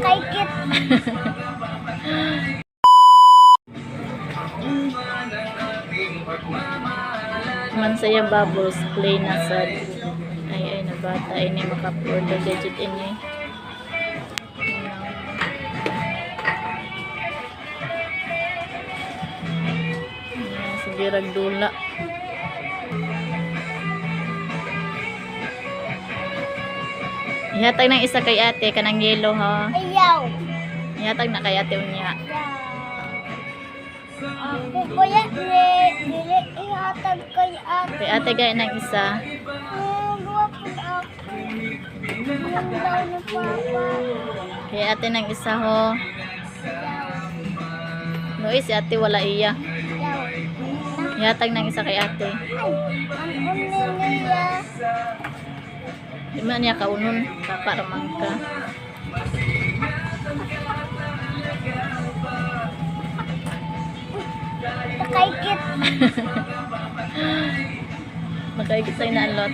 Nakaikit. Man saya bubbles play na sad. Ay na bata ini maka-upload na digit ini. Sige ragdula. Ihatag ng isa kay ate kanang yellow ha. Ayaw. Ihatag na kay ate unya. Ako kuya, dili ihatag kay ate. Kay ate gaya ng isa. Gawa po ako. Yung daw na papa. Kay ate ng isa ho. Noy si ate wala iya. Ayaw. Ihatag ng isa kay ate. Ay, ang unin niya. Di man niya kaunon kaparamang ka. Nakaikit. Makaikit sa'yo na alot.